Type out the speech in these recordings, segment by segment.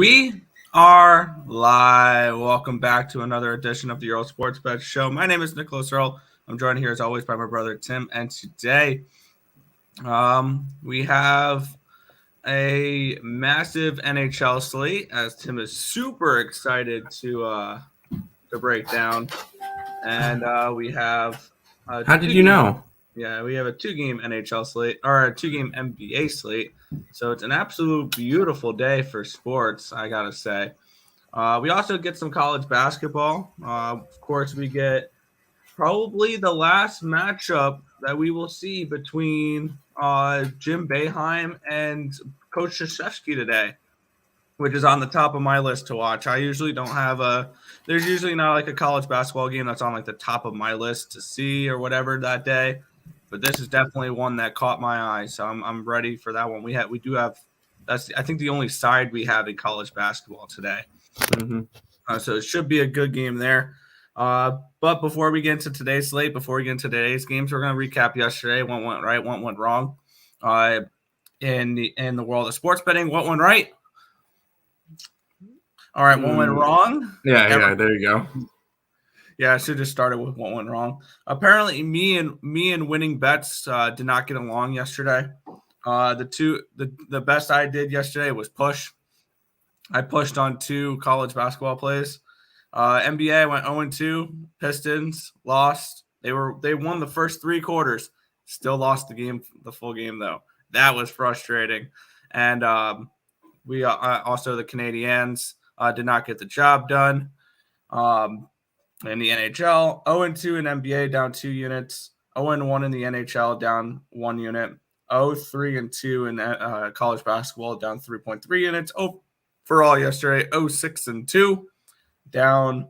We are live. Welcome back to another edition of the Earle Sports Bet Show. My name is Nicholas Earle. I'm joined here as always by my brother Tim, and today we have a massive NHL slate as Tim is super excited to break down, and we have. How did you know? Yeah, we have a two-game NHL slate or a two-game NBA slate. So it's an absolute beautiful day for sports, I gotta say. We also get some college basketball. Of course, we get probably the last matchup that we will see between Jim Boeheim and Coach Krzyzewski today, which is on the top of my list to watch. I usually don't have there's usually not like a college basketball game that's on like the top of my list to see or whatever that day. But this is definitely one that caught my eye, so I'm ready for that one. We do have that's I think the only side we have in college basketball today. So it should be a good game there. But before we get into today's slate, before we get into today's games, we're going to recap yesterday. What went right, what went wrong. In the world of sports betting, what went right? All right, what went wrong? Yeah, there you go. Yeah, I should have started with what went wrong. Apparently, me and winning bets did not get along yesterday. The best I did yesterday was push. I pushed on two college basketball plays. NBA went 0-2. Pistons lost. They won the first three quarters. Still lost the full game though. That was frustrating. And we also the Canadiens did not get the job done. In the NHL, 0-2 in NBA, down 2 units. 0-1 in the NHL, down 1 unit. 0-3-2 in college basketball, down 3.3 units. Overall yesterday, 0-6-2, down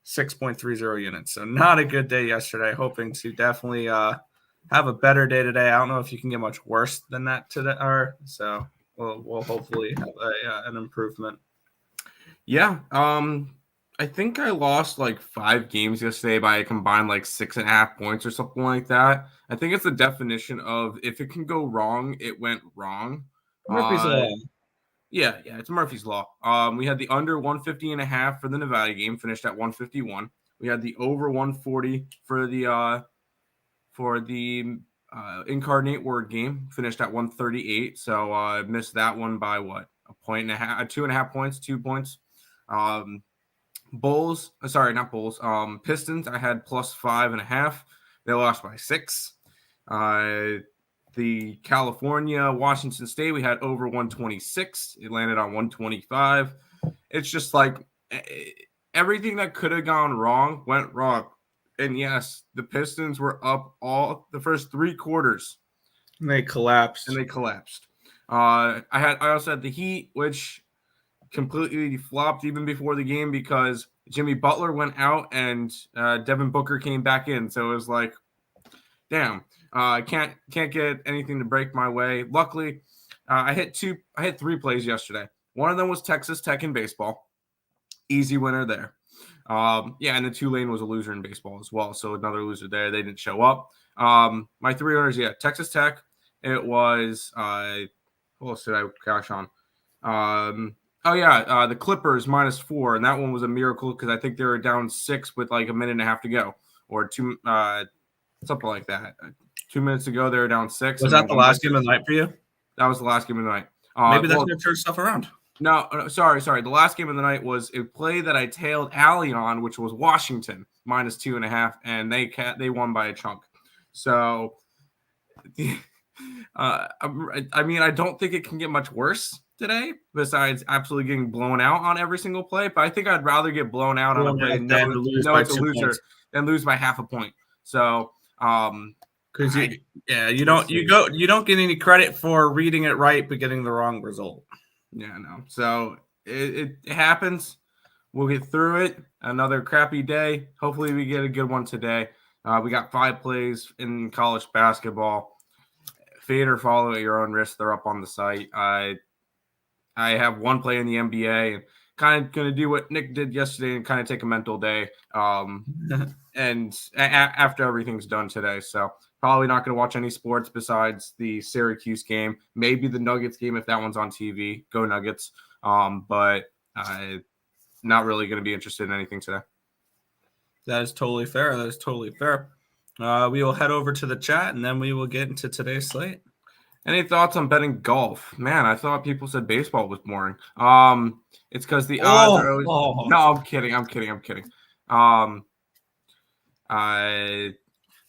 6.30 units. So not a good day yesterday. Hoping to definitely have a better day today. I don't know if you can get much worse than that today. So we'll hopefully have an improvement. Yeah. I think I lost like 5 games yesterday by a combined like 6.5 points or something like that. I think it's the definition of if it can go wrong, it went wrong. Murphy's Law. Yeah, it's Murphy's Law. We had the under 150.5 for the Nevada game, finished at 151. We had the over 140 for the Incarnate Word game, finished at 138. So I missed that one by what? A point and a half, 2.5 points, 2 points. Pistons, I had plus 5.5. They lost by 6. The California, Washington State, we had over 126. It landed on 125. It's just like everything that could have gone wrong went wrong. And yes, the Pistons were up all the first 3 quarters. And they collapsed. I also had the Heat, which completely flopped even before the game because Jimmy Butler went out and Devin Booker came back in. So it was like, damn, I can't get anything to break my way. Luckily, I hit 3 plays yesterday. One of them was Texas Tech in baseball. Easy winner there. And the Tulane was a loser in baseball as well. So another loser there. They didn't show up. My 3 winners, Texas Tech. It was what else did I cash on? The Clippers -4, and that one was a miracle because I think they were down 6 with like a minute and a half to go, or 2, something like that. 2 minutes ago, they were down 6. Was that the last game of the night for you? That was the last game of the night. Maybe that's going to turn stuff around. No, sorry. The last game of the night was a play that I tailed Allie on, which was Washington -2.5, and they won by a chunk. So, I don't think it can get much worse today, besides absolutely getting blown out on every single play. But I think I'd rather get blown out on a play and know it's a loser than lose by half a point. So, because you don't get any credit for reading it right but getting the wrong result. Yeah, no. So it happens. We'll get through it. Another crappy day. Hopefully we get a good one today. We got 5 plays in college basketball. Fade or follow at your own risk. They're up on the site. I have 1 play in the NBA and kind of going to do what Nick did yesterday and kind of take a mental day. And after everything's done today. So probably not going to watch any sports besides the Syracuse game, maybe the Nuggets game if that one's on TV. Go Nuggets. But I not really going to be interested in anything today. That is totally fair. We will head over to the chat, and then we will get into today's slate. Any thoughts on betting golf? Man, I thought people said baseball was boring. It's because the odds are always... No, I'm kidding.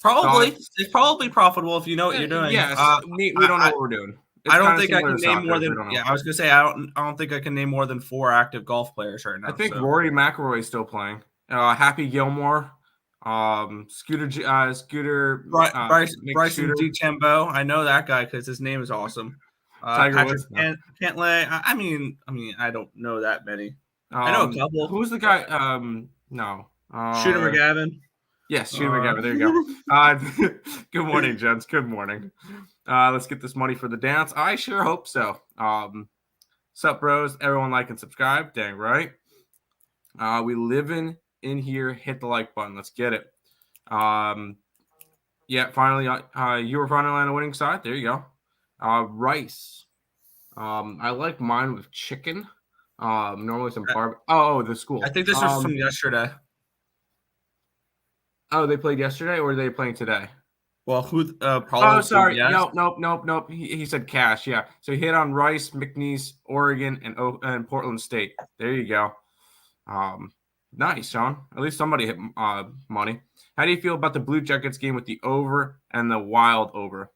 It's probably profitable if you know what you're doing. Yes, we don't know what we're doing. It's I don't think I can name more than. Yeah, I was gonna say I don't think I can name more than 4 active golf players right now. I think Rory McIlroy is still playing. Happy Gilmore, Scooter, Bryson DeChambeau. I know that guy because his name is awesome. Patrick Cantlay. I mean, I don't know that many. I know a couple. Who's the guy? No. Shooter McGavin. Yes, Shooter McGavin. There you go. Good morning, gents. Good morning. Let's get this money for the dance. I sure hope so. Sup, bros? Everyone like and subscribe. Dang right. We living in here. Hit the like button. Let's get it. Yeah, finally, you were finally on the winning side. There you go. Rice. I like mine with chicken. Normally some barb. Oh, the school. I think this was from yesterday. Oh, they played yesterday, or are they playing today? Well, who? Oh, sorry. Yes. Nope. He said cash. Yeah. So he hit on Rice, McNeese, Oregon, and Portland State. There you go. Nice, Sean. At least somebody hit money. How do you feel about the Blue Jackets game with the over and the Wild over?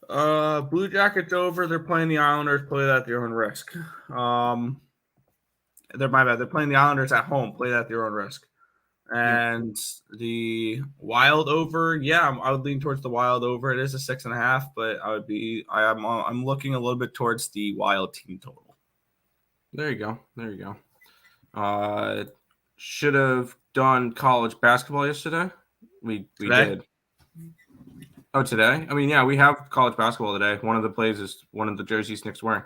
Blue Jackets over. They're playing the Islanders. Play that at your own risk. They're my bad. They're playing the Islanders at home. Play that at your own risk. And the Wild over, I would lean towards the Wild over. It is a 6.5, but I'm looking a little bit towards the Wild team total. There you go. Should have done college basketball yesterday. We did. Oh, today? I mean, yeah, we have college basketball today. One of the plays is one of the jerseys Nick's wearing.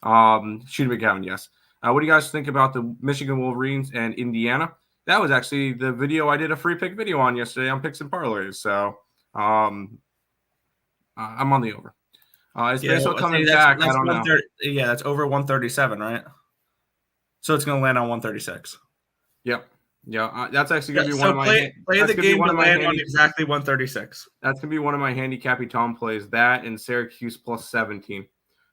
Shooter McGavin, yes. What do you guys think about the Michigan Wolverines and Indiana? That was actually the video I did a free pick video on yesterday on Picks and Parleys. So I'm on the over. Is baseball coming back? I don't know. Yeah, that's over 137, right? So it's going to land on 136. Yep. Yeah, that's actually going to be one of my play the game to land on exactly 136. That's going to be one of my handicappy Tom plays. That and Syracuse plus 17.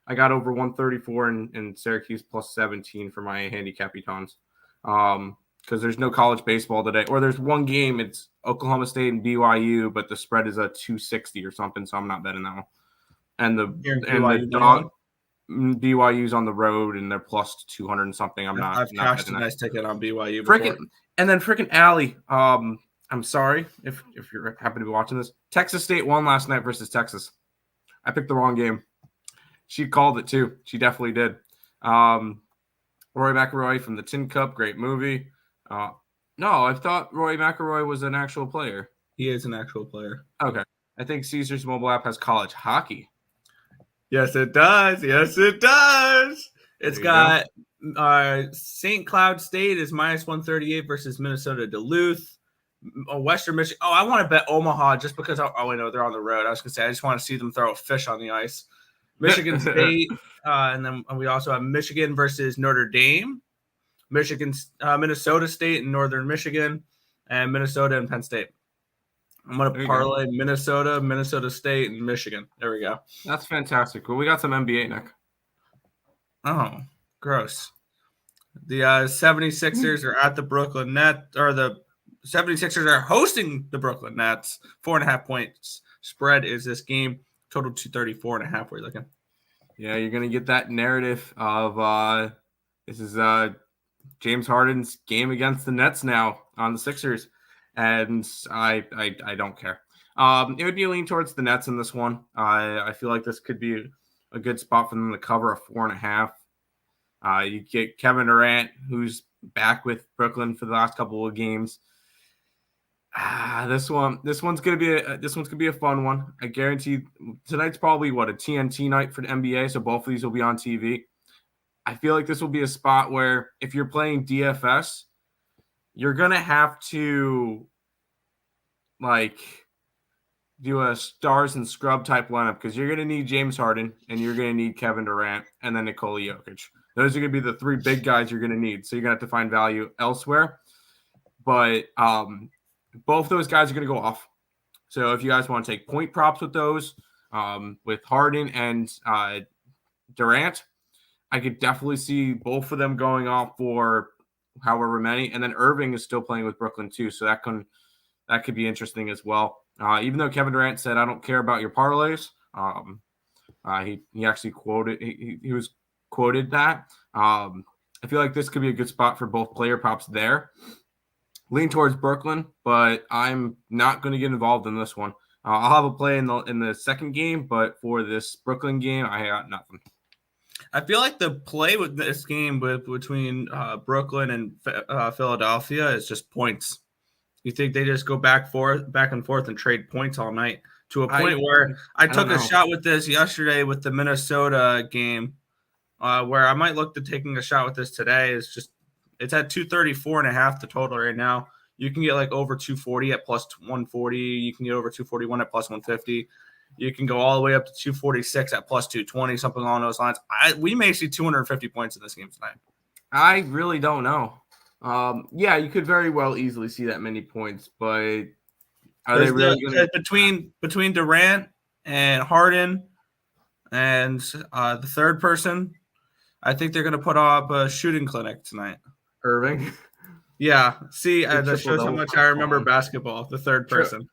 I got over 134 and Syracuse plus 17 for my handicappy Toms. Because there's no college baseball today, or there's one game. It's Oklahoma State and BYU, but the spread is a 260 or something, so I'm not betting that one. And the dog BYU's on the road and they're plus 200 and something. I've cashed a nice ticket on BYU. Freaking Allie. I'm sorry if you're happen to be watching this. Texas State won last night versus Texas. I picked the wrong game. She called it too. She definitely did. Roy McIlroy from the Tin Cup, great movie. No, I thought Roy McIlroy was an actual player. He is an actual player. Okay. I think Caesars mobile app has college hockey. Yes, it does. It's got St. Cloud State is minus 138 versus Minnesota Duluth. Western Michigan. Oh, I want to bet Omaha just because. I know they're on the road. I was going to say I just want to see them throw a fish on the ice. Michigan State, and then we also have Michigan versus Notre Dame. Minnesota State and Northern Michigan, and Minnesota and Penn State. I'm going to parlay Minnesota State, and Michigan. There we go. That's fantastic. Well, we got some NBA, Nick. Oh, gross. The 76ers are at the Brooklyn Nets, or the 76ers are hosting the Brooklyn Nets. 4.5 points spread is this game. Total 234.5. Where you're looking? Yeah, you're going to get that narrative of this is James Harden's game against the Nets now on the Sixers. And I don't care. It would be a lean towards the Nets in this one. I feel like this could be a good spot for them to cover a 4.5. You get Kevin Durant, who's back with Brooklyn for the last couple of games. This one's gonna be a fun one. I guarantee tonight's probably a TNT night for the NBA, so both of these will be on TV. I feel like this will be a spot where if you're playing DFS, you're gonna have to do a stars and scrub type lineup because you're going to need James Harden and you're going to need Kevin Durant and then Nikola Jokic. Those are going to be the three big guys you're going to need. So you're going to have to find value elsewhere. But both those guys are going to go off. So if you guys want to take point props with those, with Harden and Durant, I could definitely see both of them going off for however many. And then Irving is still playing with Brooklyn too. So that could be interesting as well. Even though Kevin Durant said, I don't care about your parlays. He actually quoted, he was quoted that. I feel like this could be a good spot for both player props there. Lean towards Brooklyn, but I'm not going to get involved in this one. I'll have a play in the second game, but for this Brooklyn game, I got nothing. I feel like the play with this game between Brooklyn and Philadelphia is just points. You think they just go back and forth and trade points all night to a point where I took a shot with this yesterday with the Minnesota game, where I might look to taking a shot with this today. It's at 234.5 the total right now. You can get like over 240 at plus 140. You can get over 241 at plus 150. You can go all the way up to 246 at plus 220, something along those lines. We may see 250 points in this game tonight. I really don't know. Yeah, you could very well easily see that many points, but are they really going to between Durant and Harden and the third person? I think they're going to put up a shooting clinic tonight. Irving. Yeah. See, that shows how much I remember basketball. The third person.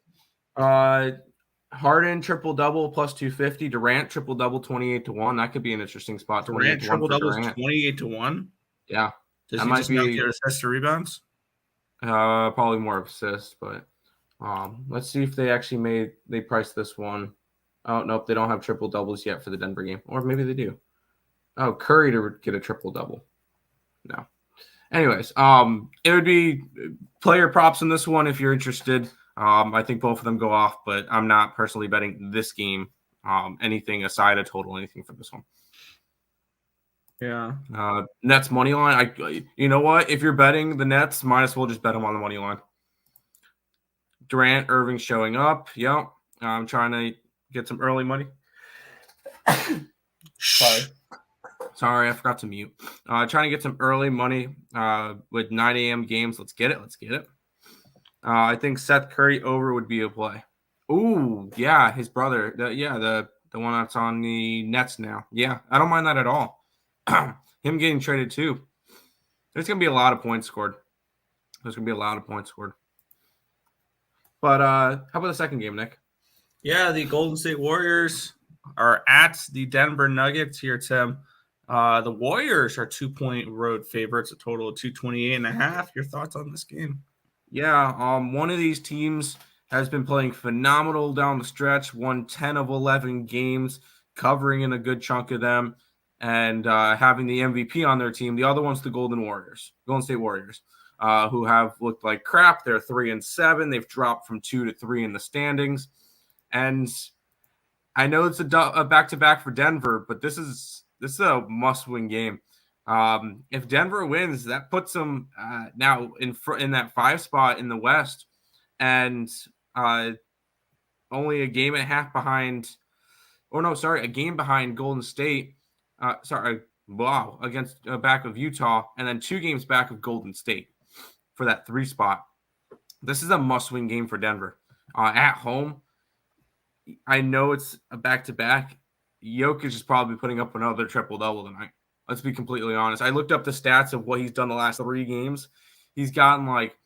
Harden triple-double plus 250. Durant triple-double 28-1. That could be an interesting spot. Durant triple-double 28-1? Yeah. Does he just not get assists or rebounds? Probably more assists, but let's see if they actually they priced this one. Oh, nope, they don't have triple-doubles yet for the Denver game. Or maybe they do. Oh, Curry to get a triple-double. No. Anyways, it would be player props in this one if you're interested. I think both of them go off, but I'm not personally betting this game. Anything aside of total, anything for this one. Yeah. Nets money line. You know what? If you're betting the Nets, might as well just bet them on the money line. Durant, Irving showing up. Yep. I'm trying to get some early money. Sorry, I forgot to mute. Trying to get some early money with 9 a.m. games. Let's get it. I think Seth Curry over would be a play. Ooh, yeah, his brother. The one that's on the Nets now. Yeah, I don't mind that at all. Him getting traded too. There's going to be a lot of points scored. But how about the second game, Nick? Yeah, the Golden State Warriors are at the Denver Nuggets here, Tim. The Warriors are 2-point road favorites, a total of 228.5. Your thoughts on this game? Yeah, one of these teams has been playing phenomenal down the stretch, won 10 of 11 games, covering in a good chunk of them, and having the MVP on their team. The other one's the Golden State Warriors, who have looked like crap. They're 3-7. They've dropped from 2 to 3 in the standings. And I know it's a back-to-back for Denver, but this is a must-win game. If Denver wins, that puts them now in that 5 spot in the West, and only a game and a half behind. A game behind Golden State. Against back of Utah, and then 2 games back of Golden State for that 3 spot. This is a must-win game for Denver at home. I know it's a back-to-back. Jokic is probably putting up another triple-double tonight. Let's be completely honest. I looked up the stats of what he's done the last 3 games. He's gotten like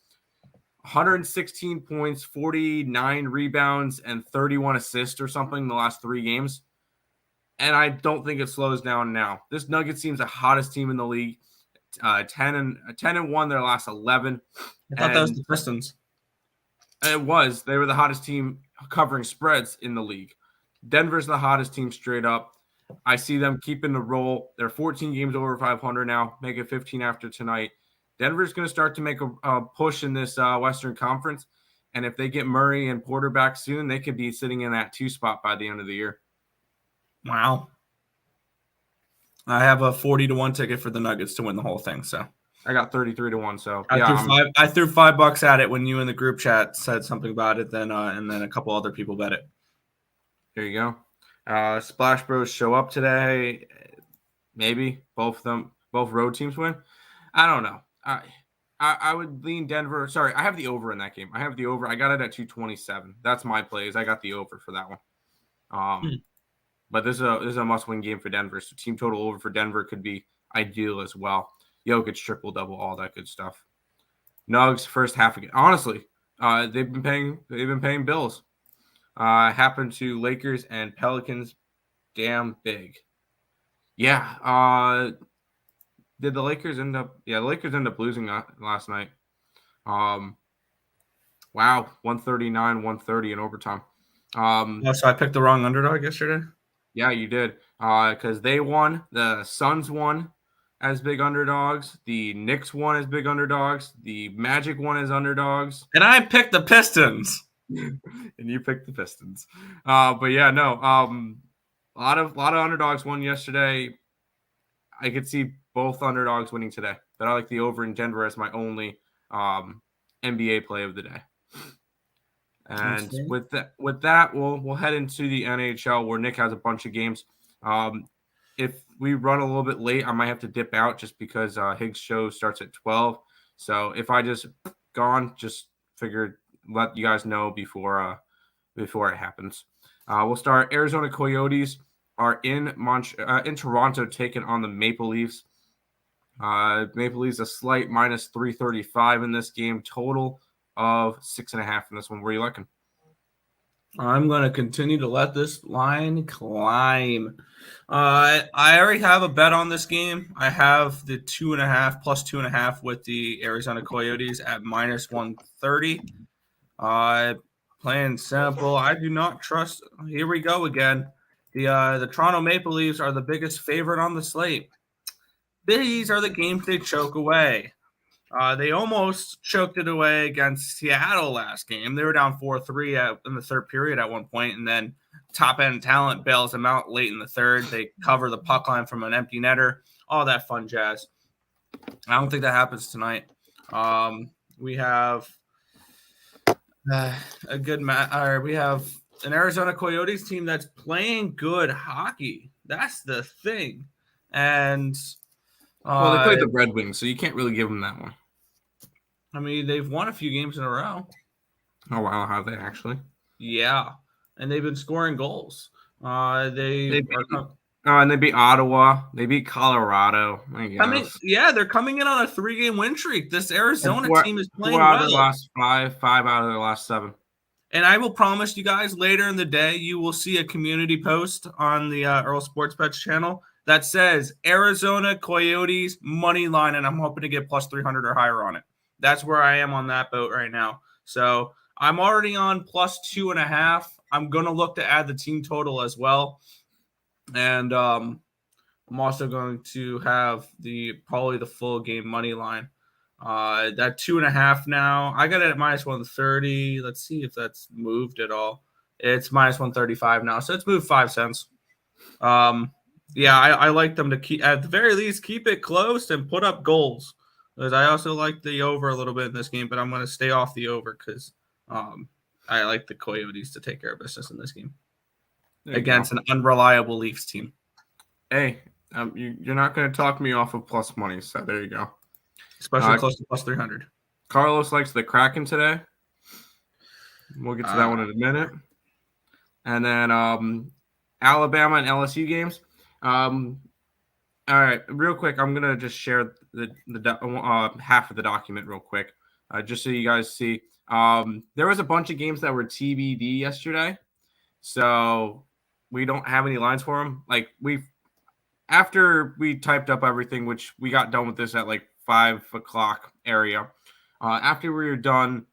116 points, 49 rebounds, and 31 assists or something in the last 3 games. And I don't think it slows down now. This Nuggets team's the hottest team in the league. 10-1 their last 11. I thought that was the Pistons. It was. They were the hottest team covering spreads in the league. Denver's the hottest team straight up. I see them keeping the roll. They're 14 games over 500 now. Make it 15 after tonight. Denver's going to start to make a push in this Western Conference. And if they get Murray and Porter back soon, they could be sitting in that 2 spot by the end of the year. Wow. I have a 40-1 ticket for the Nuggets to win the whole thing. So I got 33-1. So I threw $5 at it when you in the group chat said something about it. Then and then a couple other people bet it. There you go. Splash Bros show up today. Maybe both road teams win. I don't know. I would lean Denver. Sorry, I have the over in that game. I have the over. I got it at 227. That's my plays. I got the over for that one. But this is a must-win game for Denver. So team total over for Denver could be ideal as well. Jokic triple-double, all that good stuff. Nugs first half again. Honestly, they've been paying bills. Happened to Lakers and Pelicans. Damn big. Yeah. Did the Lakers end up? Yeah, the Lakers end up losing last night. Wow, 139-130 in overtime. So I picked the wrong underdog yesterday. Yeah, you did. Because they won. The Suns won as big underdogs. The Knicks won as big underdogs. The Magic won as underdogs. And I picked the Pistons. And you picked the Pistons. But yeah, no. A lot of underdogs won yesterday. I could see both underdogs winning today. But I like the over in Denver as my only NBA play of the day. And with that, we'll head into the NHL where Nick has a bunch of games. If we run a little bit late, I might have to dip out just because Higgs' show starts at 12. So if I just gone, just figured let you guys know before it happens. We'll start. Arizona Coyotes are in Toronto taking on the Maple Leafs. Maple Leafs a slight minus 335 in this game. Total of 6.5 in this one. Where are you looking? I'm going to continue to let this line climb. I already have a bet on this game. I have the 2.5 plus 2.5 with the Arizona Coyotes at minus 130. Plain simple. I do not trust. Here we go again. The Toronto Maple Leafs are the biggest favorite on the slate. These are the games they choke away. They almost choked it away against Seattle last game. They were down 4-3 in the third period at one point, and then top-end talent bails them out late in the third. They cover the puck line from an empty netter, all that fun jazz. I don't think that happens tonight. We have a good match. We have an Arizona Coyotes team that's playing good hockey. That's the thing. And well, they played the Red Wings, so you can't really give them that one. I mean, they've won a few games in a row. Oh, wow. Have they actually? Yeah. And they've been scoring goals. And they beat Ottawa. They beat Colorado. They're coming in on a 3-game win streak. This Arizona team is playing well. 4 out of the last 5 out of their last 7. And I will promise you guys later in the day, you will see a community post on the Earle Sports Bets channel that says Arizona Coyotes money line, and I'm hoping to get plus 300 or higher on it. That's where I am on that boat right now. So I'm already on plus 2.5. I'm going to look to add the team total as well. And I'm also going to have probably the full game money line. That 2.5 now. I got it at minus 130. Let's see if that's moved at all. It's minus 135 now. So it's moved 5 cents. I like them to keep, at the very least, keep it close and put up goals. Because I also like the over a little bit in this game, but I'm going to stay off the over because I like the Coyotes to take care of business in this game against an unreliable Leafs team. Hey, you're not going to talk me off of plus money, so there you go. Especially close to plus 300. Carlos likes the Kraken today. We'll get to that one in a minute. And then Alabama and LSU games. All right, real quick, I'm gonna just share the half of the document real quick, just so you guys see. There was a bunch of games that were TBD yesterday, so we don't have any lines for them. Like after we typed up everything, which we got done with this at like 5 o'clock area. After we were done,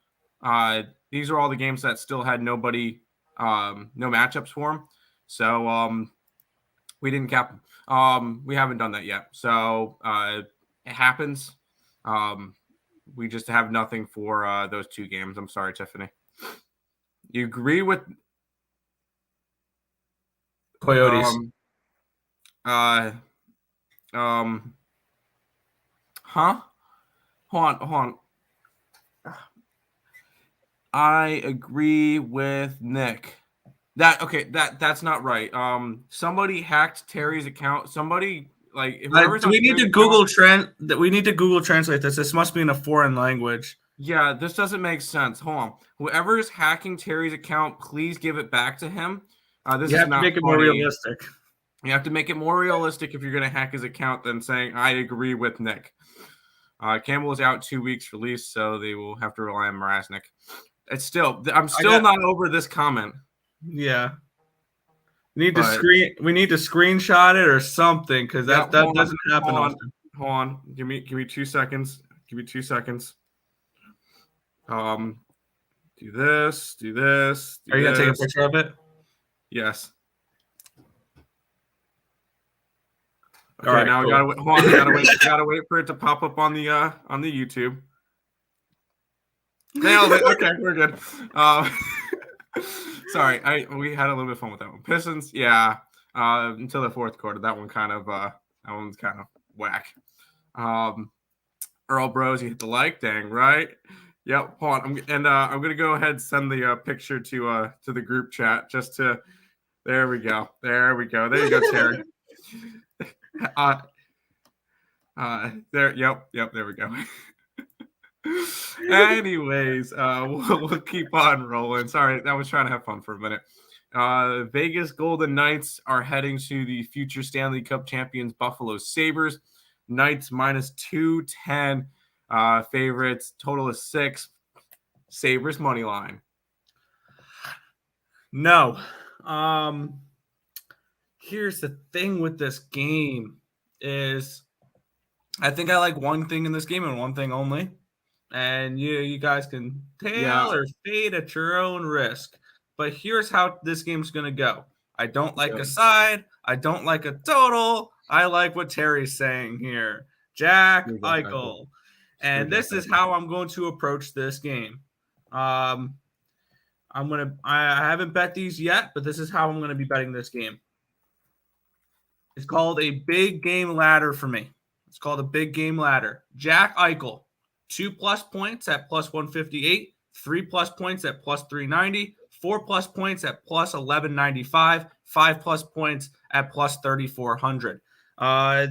these are all the games that still had nobody, no matchups for them. So we didn't cap them. We haven't done that yet. So it happens. We just have nothing for those 2 games. I'm sorry, Tiffany. You agree with Coyotes? Huh? Hold on. I agree with Nick. That's not right. Somebody hacked Terry's account. Somebody whoever's Do on we need Terry's to Google account, We need to Google translate this. This must be in a foreign language. Yeah, this doesn't make sense. Hold on. Whoever is hacking Terry's account, please give it back to him. This You is have to not make it more funny. realistic. You have to make it more realistic if you're going to hack his account than saying, I agree with Nick. Campbell is out 2 weeks release, so they will have to rely on Mrazek. I'm still not over this comment. Yeah. We need to screenshot it or something because that doesn't happen often. Hold on. Give me 2 seconds. Give me 2 seconds. Do this. Are you gonna take a picture of it? Yes. Okay, all right, now cool. we gotta wait for it to pop up on the YouTube. Nailed it. Okay, we're good. Sorry, we had a little bit of fun with that one. Pistons, yeah. Until the fourth quarter, that one's kind of whack. Earle Bros, you hit the like, dang right. Yep, hold on. I'm gonna go ahead and send the picture to the group chat just to. There we go. There you go, Terry. There. Yep. There we go. Anyways, we'll keep on rolling. Sorry, I was trying to have fun for a minute. Vegas Golden Knights are heading to the future Stanley Cup champions Buffalo Sabres. Knights minus 210. Favorites, total of 6. Sabres money line. No. Here's the thing with this game is I think I like one thing in this game and one thing only. And you guys can tail or fade at your own risk. But here's how this game's going to go. I don't like a side. I don't like a total. I like what Terry's saying here. Jack Eichel. And this is how I'm going to approach this game. I haven't bet these yet, but this is how I'm going to be betting this game. It's called a big game ladder for me. It's called a big game ladder. Jack Eichel, 2+ points at plus 158, 3+ points at plus 390, 4+ points at plus 1195, 5+ points at plus 3400.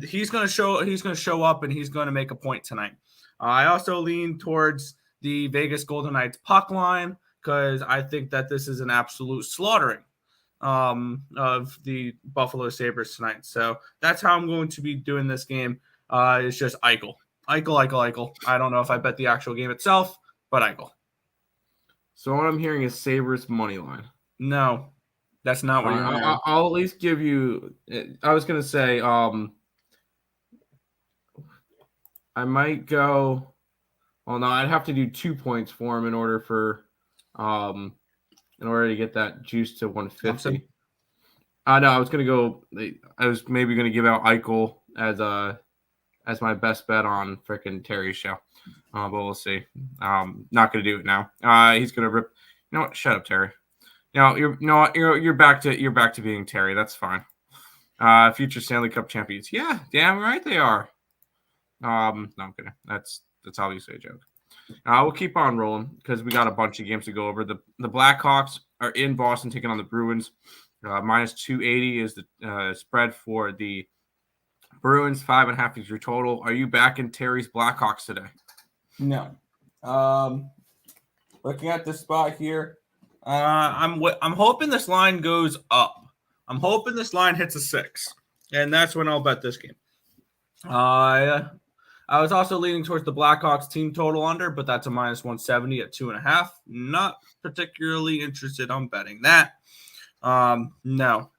He's going to show up and he's going to make a point tonight. I also lean towards the Vegas Golden Knights puck line because I think that this is an absolute slaughtering of the Buffalo Sabres tonight. So that's how I'm going to be doing this game. It's just Eichel. I don't know if I bet the actual game itself, but Eichel. So what I'm hearing is Sabres money line. No, that's not what you're hearing. I'll at least give you. I was gonna say, I might go. Well, no, I'd have to do 2 points for him in order to get that juice to 150. No, I was gonna go. I was maybe gonna give out Eichel as my best bet on freaking Terry's show. But we'll see. Not going to do it now. He's going to rip. You know what? Shut up, Terry. You're back to being Terry. That's fine. Future Stanley Cup champions. Yeah, damn right they are. No, I'm kidding. That's obviously a joke. We'll keep on rolling because we got a bunch of games to go over. The Blackhawks are in Boston taking on the Bruins. Minus 280 is the spread for the Bruins. 5.5 is your total. Are you back in Terry's Blackhawks today? No. Looking at this spot here, I'm hoping this line goes up. I'm hoping this line hits a 6, and that's when I'll bet this game. I was also leaning towards the Blackhawks team total under, but that's a minus 170 at 2.5. Not particularly interested on betting that. No.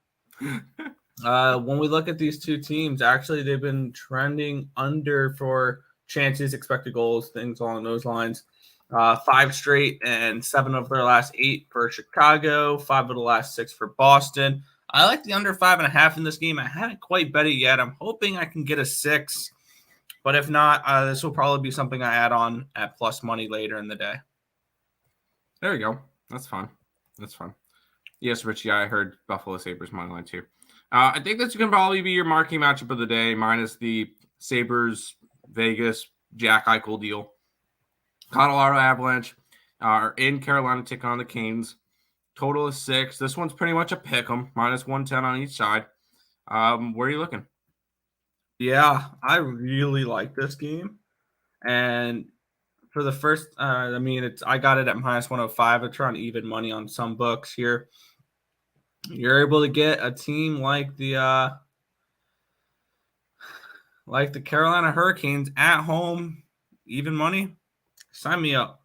When we look at these two teams, actually, they've been trending under for chances, expected goals, things along those lines. 5 straight and 7 of their last 8 for Chicago, 5 of the last 6 for Boston. I like the under 5.5 in this game. I haven't quite bet it yet. I'm hoping I can get a 6, but if not, this will probably be something I add on at plus money later in the day. There you go. That's fine. Yes, Richie, I heard Buffalo Sabres money line too. I think that's going to probably be your marquee matchup of the day, minus the Sabres Vegas Jack Eichel deal. Colorado Avalanche are in Carolina taking on the Canes. Total is 6. This one's pretty much a pick 'em, -110 on each side. Where are you looking? Yeah, I really like this game. And for the first, I got it at -105. I try on even money on some books here. You're able to get a team like the Carolina Hurricanes at home, even money. Sign me up.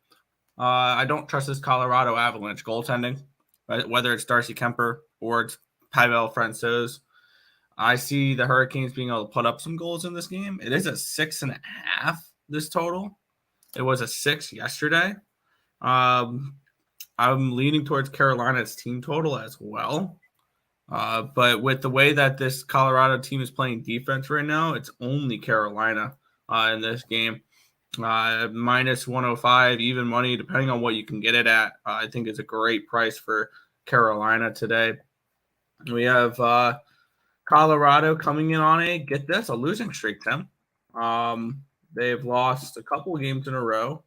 I don't trust this Colorado Avalanche goaltending, whether it's Darcy Kemper or it's Pavel Francouz. I see the Hurricanes being able to put up some goals in this game. It is a 6.5, this total. It was a 6 yesterday. I'm leaning towards Carolina's team total as well. But with the way that this Colorado team is playing defense right now, it's only Carolina in this game. -105, even money, depending on what you can get it at. I think it's a great price for Carolina today. We have Colorado coming in on a losing streak, Tim. They've lost a couple games in a row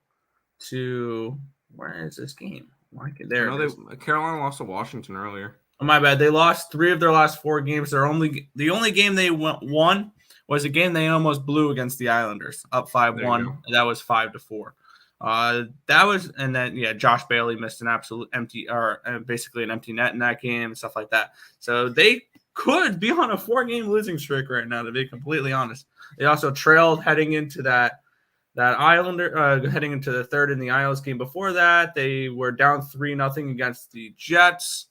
to, where is this game? Carolina lost to Washington earlier. Oh, my bad. They lost 3 of their last 4 games. The only game they won was a game they almost blew against the Islanders, up 5-1. That was 5-4. Josh Bailey missed an absolute basically an empty net in that game and stuff like that. So they could be on a 4-game losing streak right now, to be completely honest. They also trailed heading into that Islander, heading into the third in the Isles game before that. They were down 3-0 against the Jets.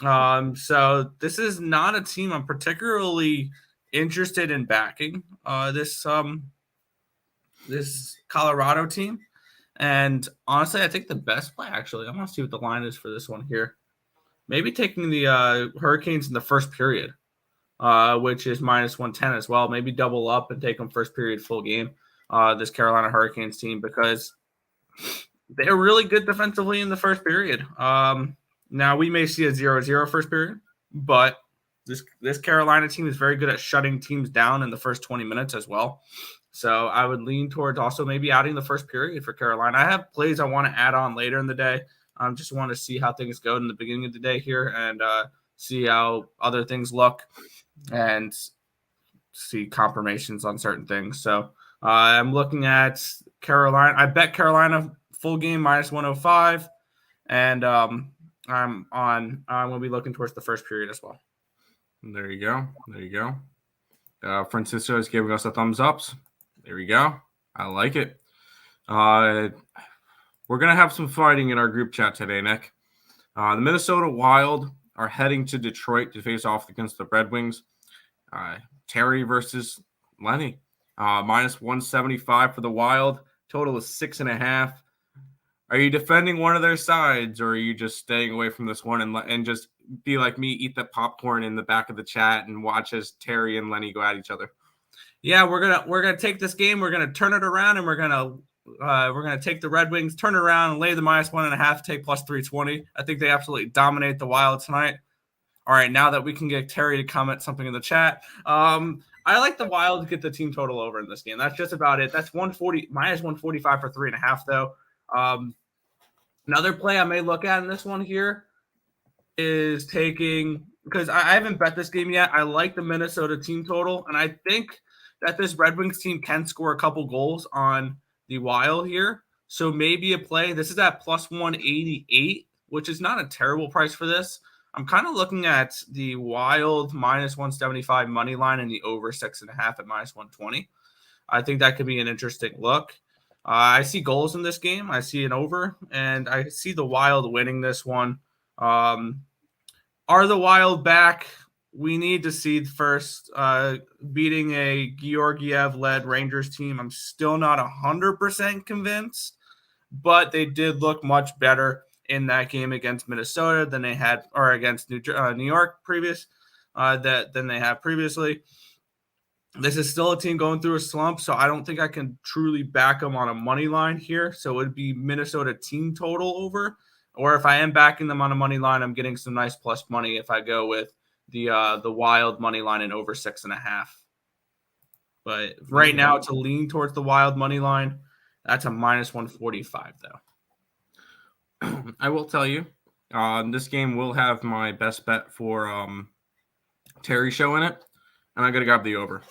So this is not a team I'm particularly interested in backing. This Colorado team. And honestly, I think the best play, actually, I want to see what the line is for this one here. Maybe taking the Hurricanes in the first period, which is -110 as well. Maybe double up and take them first period full game, this Carolina Hurricanes team, because they're really good defensively in the first period. Now, we may see a 0-0 first period, but this Carolina team is very good at shutting teams down in the first 20 minutes as well. So I would lean towards also maybe adding the first period for Carolina. I have plays I want to add on later in the day. Just want to see how things go in the beginning of the day here and see how other things look and see confirmations on certain things. So I'm looking at Carolina. I bet Carolina full game -105, and I'm going to be looking towards the first period as well. There you go. Francisco is giving us a thumbs ups. There we go. I like it. We're going to have some fighting in our group chat today, Nick. The Minnesota Wild are heading to Detroit to face off against the Red Wings. Terry versus Lenny. -175 for the Wild. Total is 6.5. Are you defending one of their sides, or are you just staying away from this one and just be like me, eat the popcorn in the back of the chat and watch as Terry and Lenny go at each other? Yeah, we're gonna take this game. We're gonna turn it around, and we're gonna take the Red Wings, turn it around, and lay the -1.5, take +320. I think they absolutely dominate the Wild tonight. All right, now that we can get Terry to comment something in the chat, I like the Wild to get the team total over in this game. That's just about it. That's -145 for 3.5 though. Another play I may look at in this one here is taking, because I haven't bet this game yet. I like the Minnesota team total, and I think that this Red Wings team can score a couple goals on the Wild here. So maybe a play. This is at +188, which is not a terrible price for this. I'm kind of looking at the Wild -175 money line and the over 6.5 at -120. I think that could be an interesting look. I see goals in this game. I see an over, and I see the Wild winning this one. Are the Wild back? We need to see first beating a Georgiev-led Rangers team. I'm still not 100% convinced, but they did look much better in that game against Minnesota than they had, or against New York than they have previously. This is still a team going through a slump, so I don't think I can truly back them on a money line here. So it would be Minnesota team total over, or if I am backing them on a money line, I'm getting some nice plus money if I go with the Wild money line and over 6.5. But right now, to lean towards the Wild money line, that's a minus 145, though. I will tell you, this game will have my best bet for Terry show in it, and I'm going to grab the over.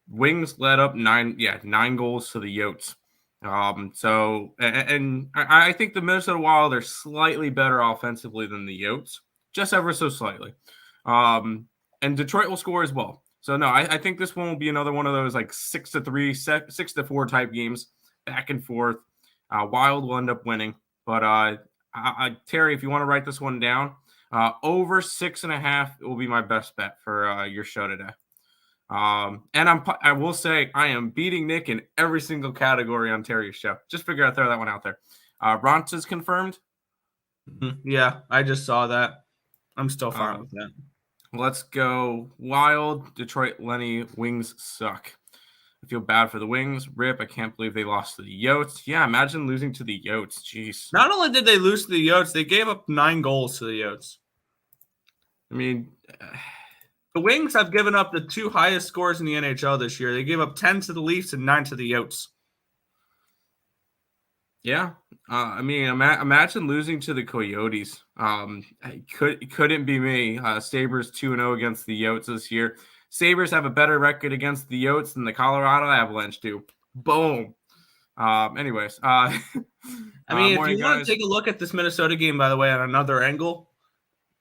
Wings led up 9 goals to the Yotes. I think the Minnesota Wild are slightly better offensively than the Yotes, just ever so slightly. And Detroit will score as well. So no, I think this one will be another one of those like 6-3, 6-4 type games, back and forth. Wild will end up winning, but Terry, if you want to write this one down, over 6.5 will be my best bet for your show today. And I will say I am beating Nick in every single category on Terry's show. Just figure out, throw that one out there. Ronta's confirmed. Yeah, I just saw that. I'm still fine with that. Let's go Wild. Detroit, Lenny. Wings suck. I feel bad for the Wings. Rip. I can't believe they lost to the Yotes. Yeah, imagine losing to the Yotes. Jeez. Not only did they lose to the Yotes, they gave up 9 goals to the Yotes. I mean, the Wings have given up the 2 highest scores in the NHL this year. They gave up 10 to the Leafs and 9 to the Yotes. Yeah. I mean, imagine losing to the Coyotes. It couldn't be me. Sabres 2-0 against the Yotes this year. Sabres have a better record against the Yotes than the Colorado Avalanche do. Boom. Anyways. I mean, if you want to take a look at this Minnesota game, by the way, on another angle,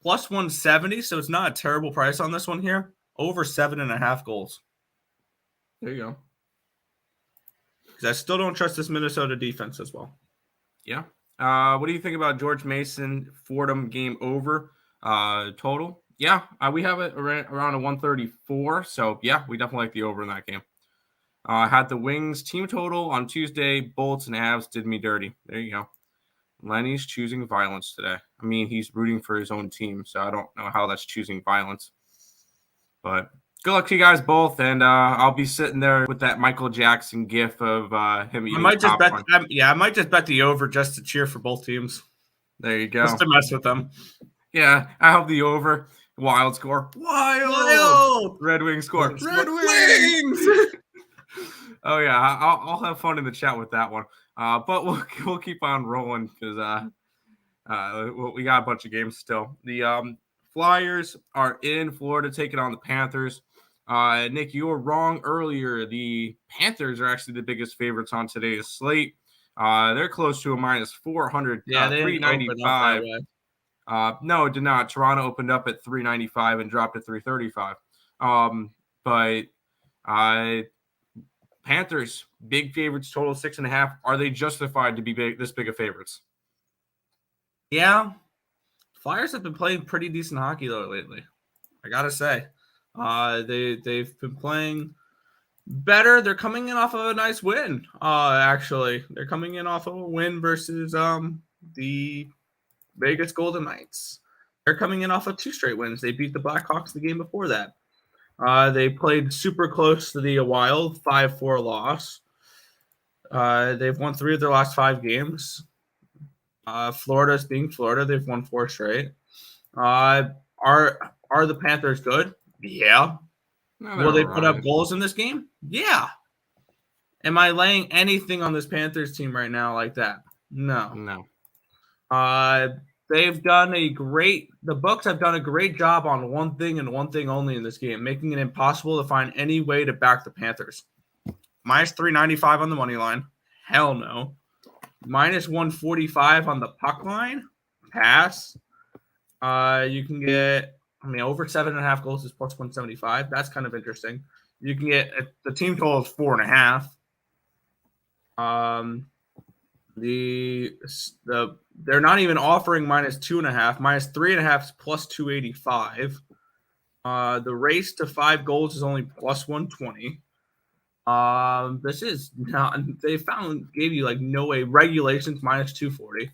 plus 170, so it's not a terrible price on this one here. Over 7.5 goals. There you go. Because I still don't trust this Minnesota defense as well. Yeah. What do you think about George Mason Fordham game over total? Yeah, we have it around a 134. So, yeah, we definitely like the over in that game. Had the Wings team total on Tuesday. Bolts and Avs did me dirty. There you go. Lenny's choosing violence today. I mean, he's rooting for his own team, so I don't know how that's choosing violence. But good luck to you guys both, and I'll be sitting there with that Michael Jackson gif of him eating popcorn. I might just bet the over just to cheer for both teams. There you go. Just to mess with them. Yeah, I hope the over. Wild score. Wild! Red Wings score. Red Wings! Oh, yeah, I'll have fun in the chat with that one. But we'll keep on rolling because we got a bunch of games still. The Flyers are in Florida taking on the Panthers. Nick, you were wrong earlier. The Panthers are actually the biggest favorites on today's slate. They're close to a minus 400. Yeah, they 395. No, it did not. Toronto opened up at 395 and dropped to 335. But Panthers, big favorites, total 6.5. Are they justified to be this big of favorites? Yeah. Flyers have been playing pretty decent hockey, though, lately. I got to say. They've been playing better. They're coming in off of a nice win, actually. They're coming in off of a win versus the Vegas Golden Knights. They're coming in off of 2 straight wins. They beat the Blackhawks the game before that. They played super close to the Wild, 5-4 loss. They've won 3 of their last 5 games. Florida's being Florida. They've won 4 straight. Are the Panthers good? Yeah. No, Will they put up goals in this game? Yeah. Am I laying anything on this Panthers team right now like that? No. The books have done a great job on one thing and one thing only in this game, making it impossible to find any way to back the Panthers. Minus 395 on the money line. Hell no. Minus 145 on the puck line. Pass. You can get, over 7.5 goals is plus 175. That's kind of interesting. You can get, the team total is 4.5. They're not even offering minus 2.5. Minus 3.5 is plus 285. The race to 5 goals is only plus 120. This is not, gave you like no way. Regulations minus 240.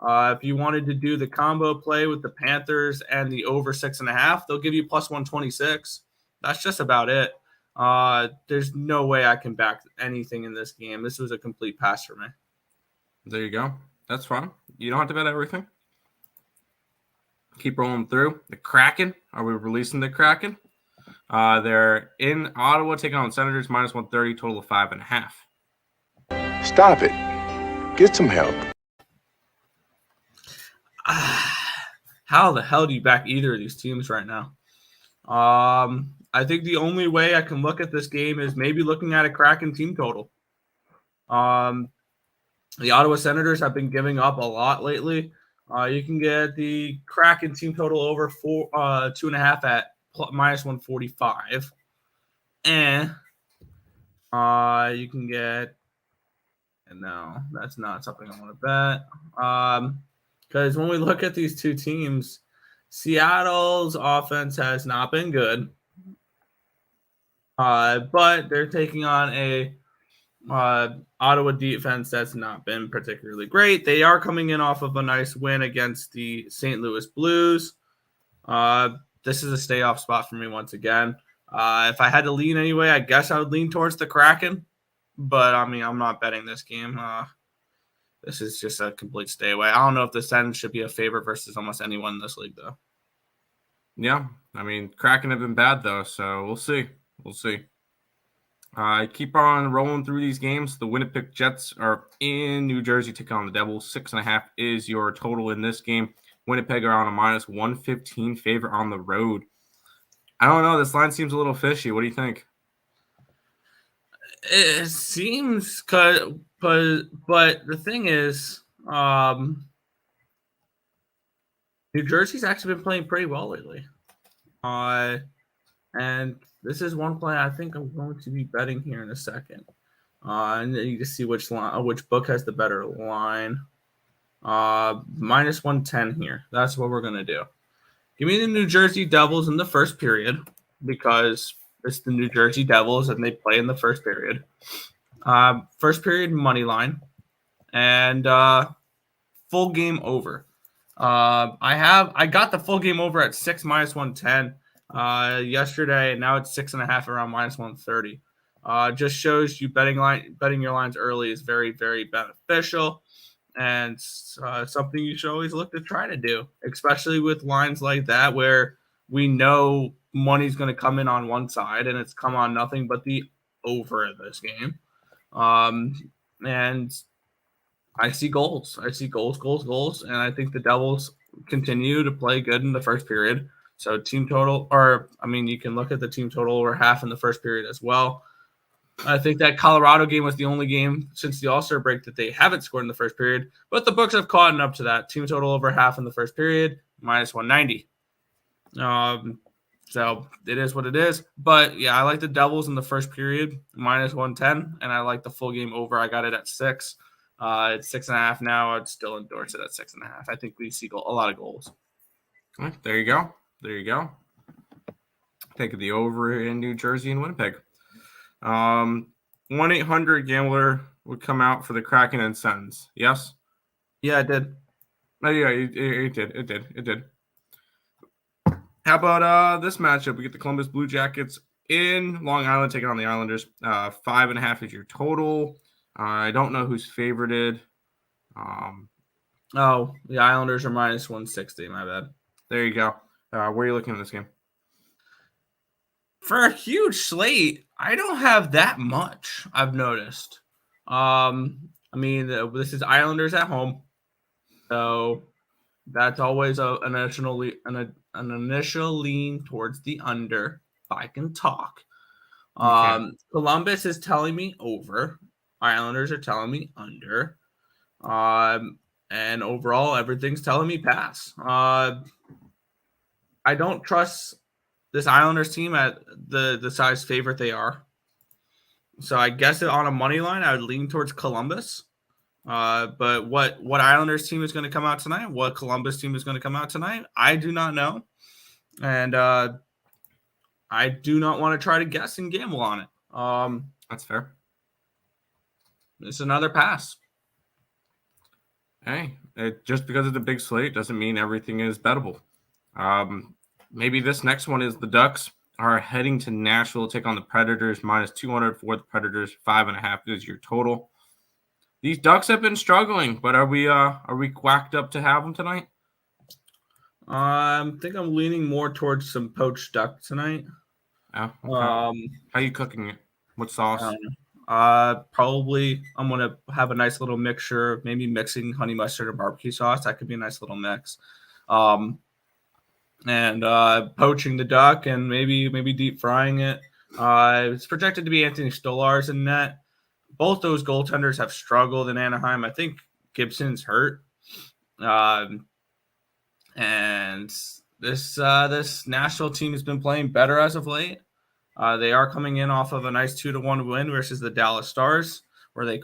If you wanted to do the combo play with the Panthers and the over 6.5, they'll give you plus 126. That's just about it. There's no way I can back anything in this game. This was a complete pass for me. There you go. That's fine. You don't have to bet everything. Keep rolling through. The Kraken. Are we releasing the Kraken? They're in Ottawa, taking on Senators, minus 130, total of 5.5. Stop it. Get some help. How the hell do you back either of these teams right now? I think the only way I can look at this game is maybe looking at a Kraken team total. The Ottawa Senators have been giving up a lot lately. You can get the Kraken team total over 2.5 at minus 145. You can get, and no, that's not something I want to bet. Because when we look at these two teams, Seattle's offense has not been good. But they're taking on a Ottawa defense that's not been particularly great. They are coming in off of a nice win against the St. Louis Blues. This is a stay off spot for me once again. If I had to lean anyway, I guess I would lean towards the Kraken. But, I mean, I'm not betting this game. This is just a complete stay away. I don't know if the Sens should be a favorite versus almost anyone in this league, though. Yeah, I mean, Kraken have been bad, though, so we'll see. We'll see. Keep on rolling through these games. The Winnipeg Jets are in New Jersey taking on the Devils. 6.5 is your total in this game. Winnipeg are on a minus 115 favorite on the road. I don't know. This line seems a little fishy. What do you think? It seems, but the thing is, New Jersey's actually been playing pretty well lately. And this is one play I think I'm going to be betting here in a second. And you can see which book has the better line. Minus 110 here. That's what we're going to do. Give me the New Jersey Devils in the first period because it's the New Jersey Devils and they play in the first period. First period money line and full game over. I got the full game over at 6 minus 110 yesterday, and now it's 6.5 around minus 130. Just shows you betting your lines early is very, very beneficial, and something you should always look to try to do, especially with lines like that where we know money's going to come in on one side and it's come on nothing but the over in this game. And I see goals. I see goals. And I think the Devils continue to play good in the first period. So team total, you can look at the team total over half in the first period as well. I think that Colorado game was the only game since the All-Star break that they haven't scored in the first period. But the books have caught up to that. Team total over half in the first period, minus 190. So it is what it is. But, yeah, I like the Devils in the first period, minus 110. And I like the full game over. I got it at 6. It's 6.5 now. I'd still endorse it at 6.5. I think we see a lot of goals. All right, there you go. Take the over in New Jersey and Winnipeg. 1-800-GAMBLER would come out for the Kraken and Sens. Yes? Yeah, it did. Oh, yeah, it did. How about this matchup? We get the Columbus Blue Jackets in Long Island taking on the Islanders. 5.5 is your total. I don't know who's favorited. The Islanders are minus 160. My bad. There you go. Where are you looking at this game? For a huge slate, I don't have that much, I've noticed. This is Islanders at home. So that's always an initial lean towards the under, if I can talk. Okay. Columbus is telling me over. Islanders are telling me under. And overall, everything's telling me pass. I don't trust this Islanders team at the size favorite they are. So I guess on a money line, I would lean towards Columbus. But what Islanders team is going to come out tonight, what Columbus team is going to come out tonight, I do not know. And I do not want to try to guess and gamble on it. That's fair. It's another pass. Hey, just because it's a big slate doesn't mean everything is bettable. Maybe this next one is the Ducks are heading to Nashville to take on the Predators, minus 200 for the Predators. 5.5 is your total. These Ducks have been struggling, but are we quacked up to have them tonight? I think I'm leaning more towards some poached duck tonight. Oh, okay. How you cooking it? What sauce? Probably I'm gonna have a nice little mixture, maybe mixing honey mustard and barbecue sauce. That could be a nice little mix. And poaching the duck and maybe deep frying it. It's projected to be Anthony Stolarz in net. Both those goaltenders have struggled in Anaheim. I think Gibson's hurt. And this Nashville team has been playing better as of late. They are coming in off of a nice 2-1 win versus the Dallas Stars, where they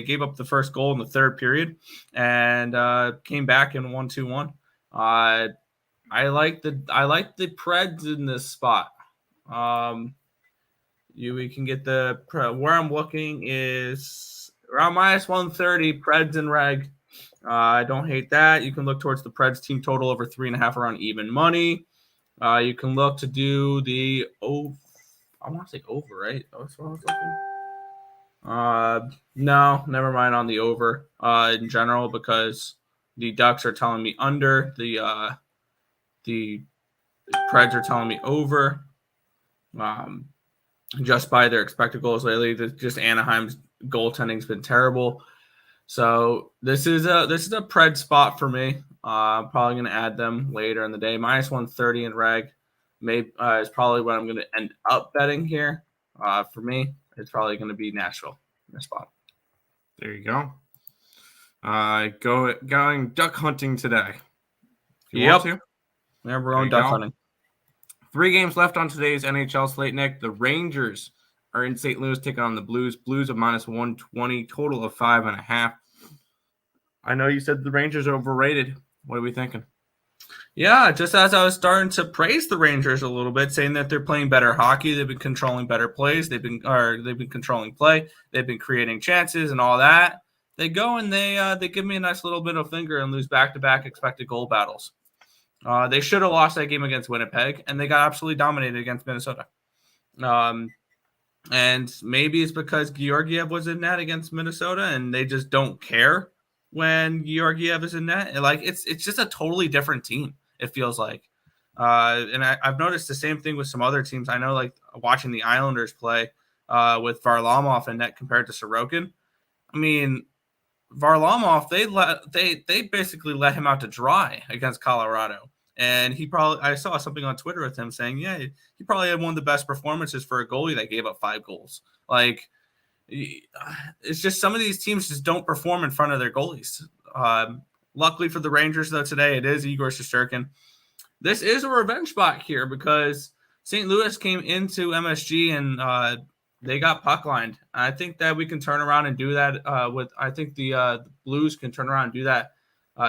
gave up the first goal in the third period and came back and won 2-1. I like the Preds in this spot. We can get where I'm looking is around -130 Preds and Reg. I don't hate that. You can look towards the Preds team total over 3.5 around even money. You can look to do the over. I want to say over, right? That's what I was looking. No, never mind on the over in general, because the Ducks are telling me under. The Preds are telling me over. Just by their expected goals lately, just Anaheim's goaltending's been terrible. So this is a Pred spot for me. I'm probably going to add them later in the day. -130 in Reg is probably what I'm going to end up betting here. For me, it's probably going to be Nashville in this spot. There you go. Going duck hunting today. Yep. Yeah, we're going duck hunting. 3 games left on today's NHL slate, Nick. The Rangers are in St. Louis taking on the Blues. Blues of -120, total of 5.5. I know you said the Rangers are overrated. What are we thinking? Yeah, just as I was starting to praise the Rangers a little bit, saying that they're playing better hockey, they've been controlling better plays, they've been controlling play, they've been creating chances and all that. They go and they give me a nice little bit of finger and lose back-to-back expected goal battles. They should have lost that game against Winnipeg, and they got absolutely dominated against Minnesota. And maybe it's because Georgiev was in net against Minnesota, and they just don't care when Georgiev is in net. It's just a totally different team, it feels like. And I've noticed the same thing with some other teams. I know, like watching the Islanders play with Varlamov in net compared to Sorokin. I mean, Varlamov, they basically let him out to dry against Colorado. And I saw something on Twitter with him saying, yeah, he probably had one of the best performances for a goalie that gave up 5 goals. Like, it's just some of these teams just don't perform in front of their goalies. Luckily for the Rangers, though, today it is Igor Shesterkin. This is a revenge spot here because St. Louis came into MSG and they got puck lined. I think that we can turn around and do that I think the Blues can turn around and do that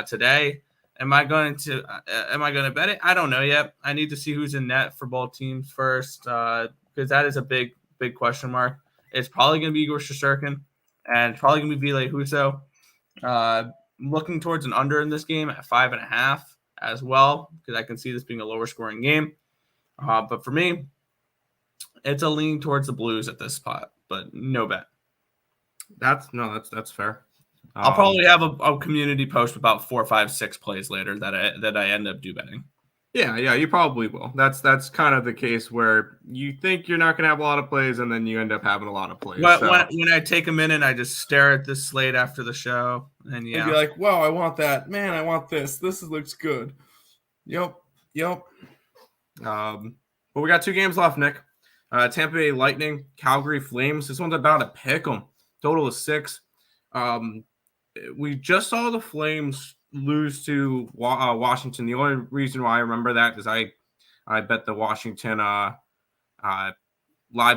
today. Am I going to bet it? I don't know yet. I need to see who's in net for both teams first because that is a big question mark. It's probably going to be Igor Shesterkin and probably going to be Ville Husso. Looking towards an under in this game at 5.5 as well because I can see this being a lower scoring game. But for me, it's a lean towards the Blues at this spot, but no bet. That's fair. I'll probably have a community post about 4, 5, 6 plays later that I end up do betting. Yeah, you probably will. That's kind of the case where you think you're not going to have a lot of plays, and then you end up having a lot of plays. When I take a minute, I just stare at this slate after the show, and you're like, "Wow, I want that, man! I want this. This looks good." Yep. But we got 2 games left, Nick. Tampa Bay Lightning, Calgary Flames. This one's about a pick 'em. Total of 6. We just saw the Flames lose to Washington. The only reason why I remember that is I bet the Washington live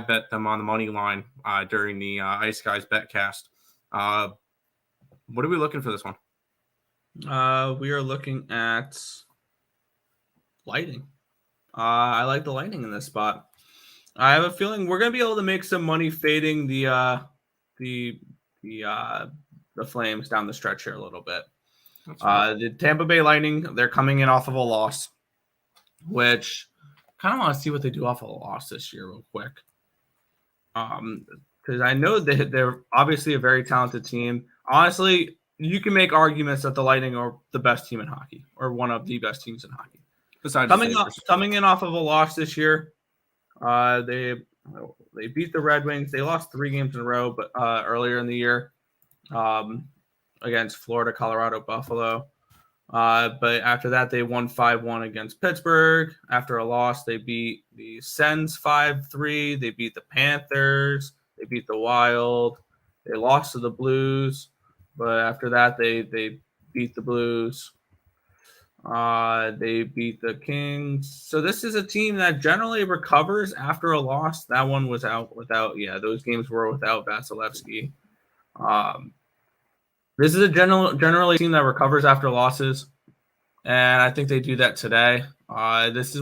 bet them on the money line during the Ice Guys betcast. What are we looking for this one? We are looking at Lightning. I like the Lightning in this spot. I have a feeling we're going to be able to make some money fading the Flames down the stretch here a little bit. The Tampa Bay Lightning, they're coming in off of a loss, which kind of want to see what they do off of a loss this year real quick. Because I know that they're obviously a very talented team. Honestly, you can make arguments that the Lightning are the best team in hockey or one of the best teams in hockey. Besides coming in off of a loss this year, They beat the Red Wings. They lost 3 games in a row, but earlier in the year, against Florida, Colorado, Buffalo. But after that, they won 5-1 against Pittsburgh. After a loss, they beat the Sens 5-3. They beat the Panthers. They beat the Wild. They lost to the Blues. But after that, they beat the Blues. They beat the Kings. So this is a team that generally recovers after a loss. That one was out without, those games were without Vasilevsky. This is a generally team that recovers after losses, and I think they do that today. This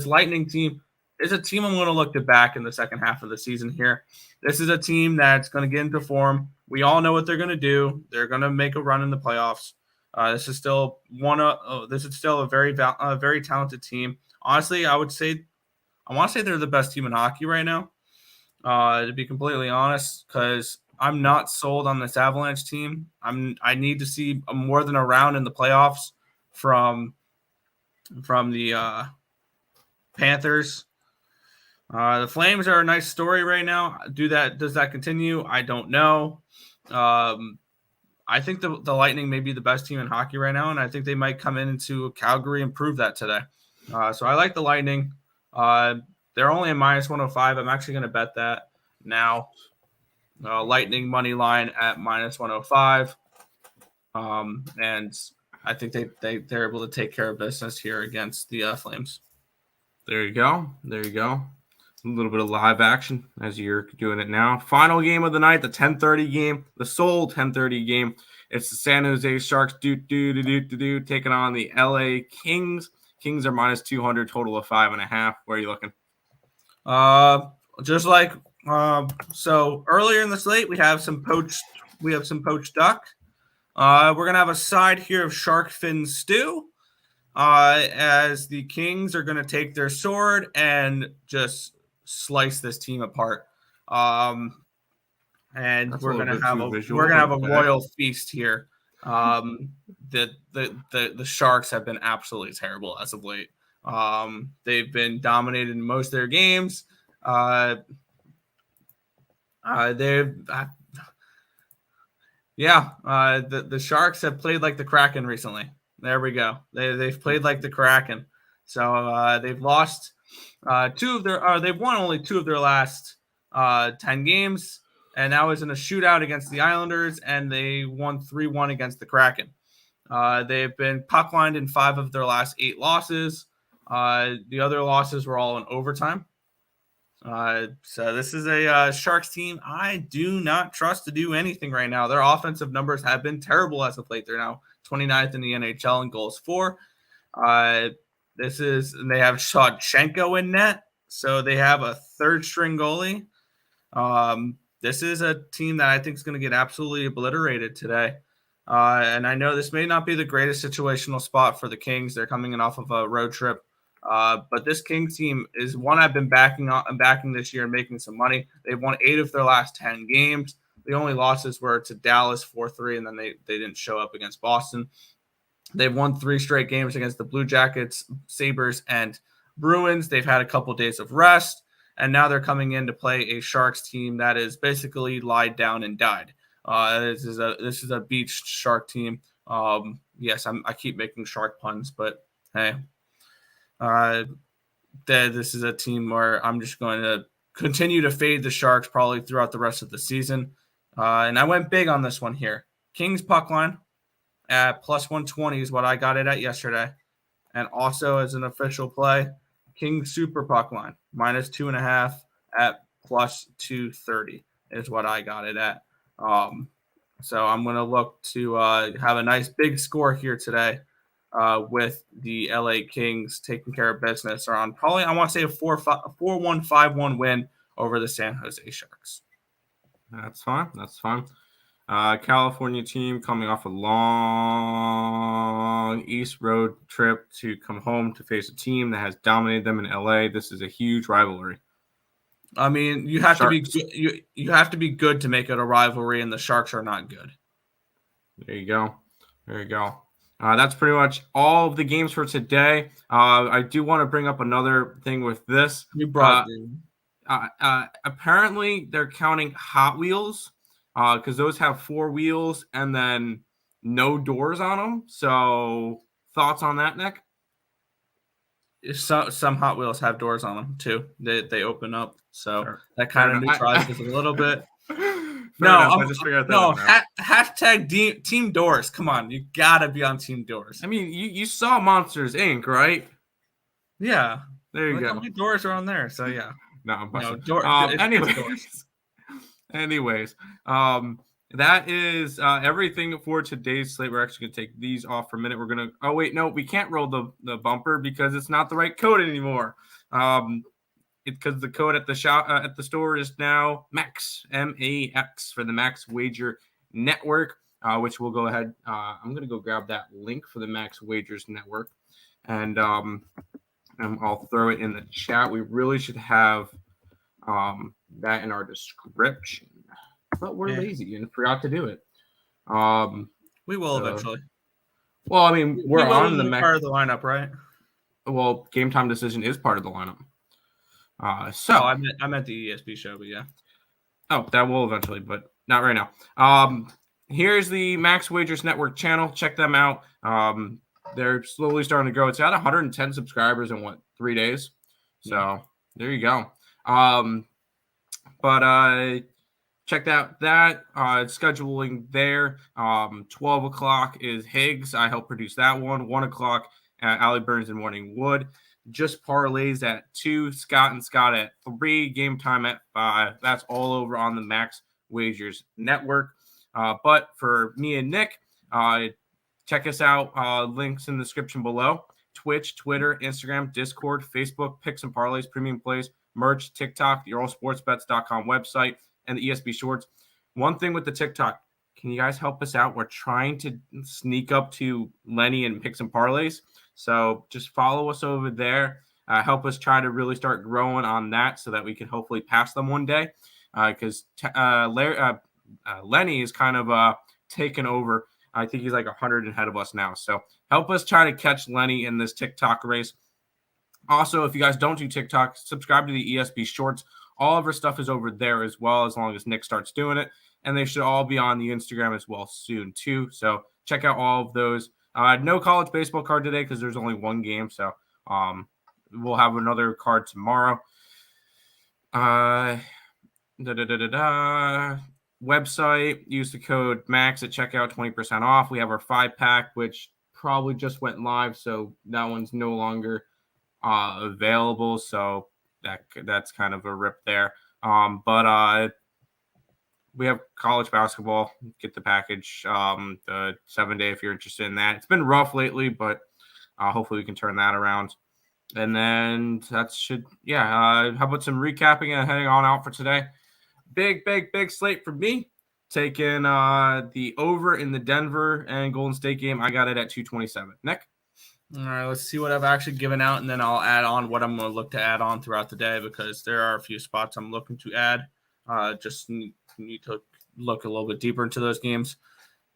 Lightning team is a team I'm going to look to back in the second half of the season here. This is a team that's going to get into form. We all know what they're going to do. They're going to make a run in the playoffs. This is still a very talented team. Honestly, I want to say they're the best team in hockey right now. To be completely honest, because I'm not sold on this Avalanche team. I need to see more than a round in the playoffs from the Panthers. The Flames are a nice story right now. Does that continue? I don't know. I think the Lightning may be the best team in hockey right now, and I think they might come into Calgary and prove that today. So I like the Lightning. They're only a -105. I'm actually going to bet that now. Lightning money line at -105. And I think they're able to take care of business here against the Flames. There you go. A little bit of live action as you're doing it now. Final game of the night, the 10:30 game, the sole 10:30 game. It's the San Jose Sharks taking on the LA Kings. Kings are -200, total of 5.5. Where are you looking? So earlier in the slate, we have some poached duck. We're gonna have a side here of shark fin stew. As the Kings are gonna take their sword and just slice this team apart. And we're gonna have a royal feast here. The Sharks have been absolutely terrible as of late. They've been dominated in most of their games. The Sharks have played like the Kraken recently. There we go. They've played like the Kraken. So they've lost they've won only 2 of their last 10 games, and that was in a shootout against the Islanders, and they won 3-1 against the Kraken. They've been puck-lined in 5 of their last 8 losses. The other losses were all in overtime. So this is a Sharks team I do not trust to do anything right now. Their offensive numbers have been terrible as of late. They're now 29th in the NHL in goals for. And they have Shevchenko in net, so they have a third-string goalie. This is a team that I think is going to get absolutely obliterated today. And I know this may not be the greatest situational spot for the Kings. They're coming in off of a road trip. But this Kings team is one I've been backing this year and making some money. They've won 8 of their last 10 games. The only losses were to Dallas 4-3, and then they didn't show up against Boston. They've won 3 straight games against the Blue Jackets, Sabres, and Bruins. They've had a couple days of rest, and now they're coming in to play a Sharks team that is basically lied down and died. This is a beached Shark team. Yes, I keep making shark puns, but hey. This is a team where I'm just going to continue to fade the Sharks probably throughout the rest of the season. And I went big on this one here. Kings puck line at +120 is what I got it at yesterday. And also as an official play, Kings super puck line -2.5 at +230 is what I got it at. So I'm going to look to have a nice big score here today. With the LA Kings taking care of business on probably, I want to say, a 4-1, 5-1 win over the San Jose Sharks. That's fine. California team coming off a long East road trip to come home to face a team that has dominated them in LA. This is a huge rivalry. I mean, you have to be good to make it a rivalry, and the Sharks are not good. There you go. That's pretty much all of the games for today. I do want to bring up another thing with this. You brought Apparently, they're counting Hot Wheels because those have 4 wheels and then no doors on them. So, thoughts on that, Nick? some Hot Wheels have doors on them too. They open up, so Sure. that kind of neutralizes a little bit. I just figured that hashtag Team Doors. Come on, you gotta be on Team Doors. I mean, you saw Monsters Inc., right? Yeah, there you go. How many doors are on there? So yeah, no, I'm busting. Anyways, that is everything for today's slate. We're actually gonna take these off for a minute. We're gonna. Oh wait, no, we can't roll the bumper because it's not the right code anymore. Because the code at the shop at the store is now Max MAX for the Max Wager Network, which we'll go ahead. I'm going to go grab that link for the Max Wagers Network, and I'll throw it in the chat. We really should have that in our description, but we're lazy and forgot to do it. We will eventually. Well, I mean, we're on the part of the lineup, right? Well, Game Time Decision is part of the lineup. I meant the ESP show, but yeah. Oh, that will eventually, but not right now. Here's the Max Wagers Network channel. Check them out. They're slowly starting to grow. It's got 110 subscribers in 3 days. So there you go. But check out that scheduling there. 12 o'clock is Higgs. I help produce that one. 1 o'clock, Allie Burns and Morning Wood. Just Parleys at 2, Scott and Scott at 3, Game Time at 5. That's all over on the Max Wagers Network. But for me and Nick, check us out. Links in the description below. Twitch, Twitter, Instagram, Discord, Facebook, Picks and Parlays, Premium Plays, merch, TikTok, the EarleSportsBets.com website, and the ESB Shorts. One thing with the TikTok, can you guys help us out? We're trying to sneak up to Lenny and Picks and Parlays. So just follow us over there. Help us try to really start growing on that so that we can hopefully pass them one day. Because Lenny is kind of taken over. I think he's like 100 ahead of us now. So help us try to catch Lenny in this TikTok race. Also, if you guys don't do TikTok, subscribe to the ESB Shorts. All of our stuff is over there as well, as long as Nick starts doing it. And they should all be on the Instagram as well soon, too. So check out all of those. No college baseball card today because there's only one game. So we'll have another card tomorrow. Website, use the code MAX at checkout, 20% off. We have our 5-pack, which probably just went live. So that one's no longer available. So that's kind of a rip there. But we have college basketball. Get the package, the 7-day if you're interested in that. It's been rough lately, but hopefully we can turn that around. And then that should, how about some recapping and heading on out for today? Big slate for me. Taking the over in the Denver and Golden State game. I got it at 227. Nick? All right, let's see what I've actually given out, and then I'll add on what I'm going to look to add on throughout the day because there are a few spots I'm looking to add. Just need to look a little bit deeper into those games.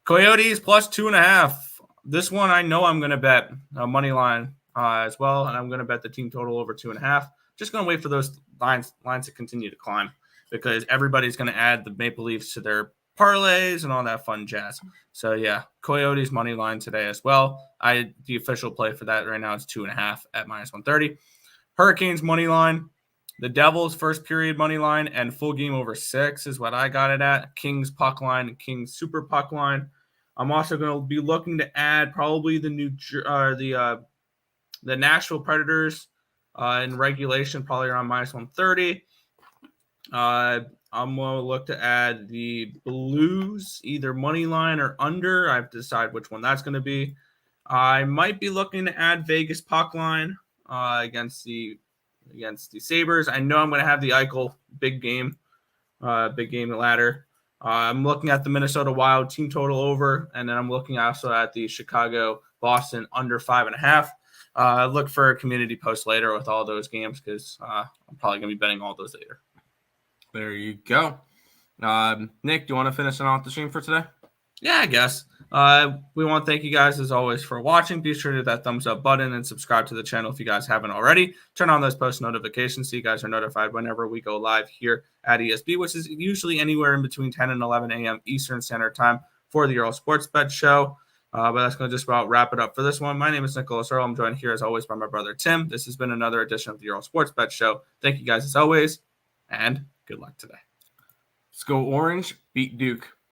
Coyotes plus 2.5. This one I know I'm going to bet money line as well, and I'm going to bet the team total over 2.5. Just going to wait for those lines to continue to climb because everybody's going to add the Maple Leafs to their parlays and all that fun jazz. So yeah, Coyotes money line today as well. The official play for that right now is 2.5 at -130. Hurricanes money line. The Devils first period money line and full game over 6 is what I got it at. Kings puck line and Kings super puck line. I'm also going to be looking to add probably the Nashville Predators in regulation, probably around -130. I'm going to look to add the Blues, either money line or under. I have to decide which one that's going to be. I might be looking to add Vegas puck line against the Sabres. I know I'm going to have the Eichel big game ladder. I'm looking at the Minnesota Wild team total over, and then I'm looking also at the Chicago Boston under 5.5. Look for a community post later with all those games because I'm probably going to be betting all those later. There you go. Nick, do you want to finish off the stream for today? Yeah, I guess. We want to thank you guys as always for watching. Be sure to hit that thumbs up button and subscribe to the channel if you guys haven't already. Turn on those post notifications so you guys are notified whenever we go live here at ESB, which is usually anywhere in between 10 and 11 a.m. Eastern Standard Time for the Earle Sports Bet Show. But that's going to just about wrap it up for this one. My name is Nicholas Earle. I'm joined here as always by my brother Tim. This has been another edition of the Earle Sports Bet Show. Thank you guys as always, and good luck today. Let's go Orange, beat Duke.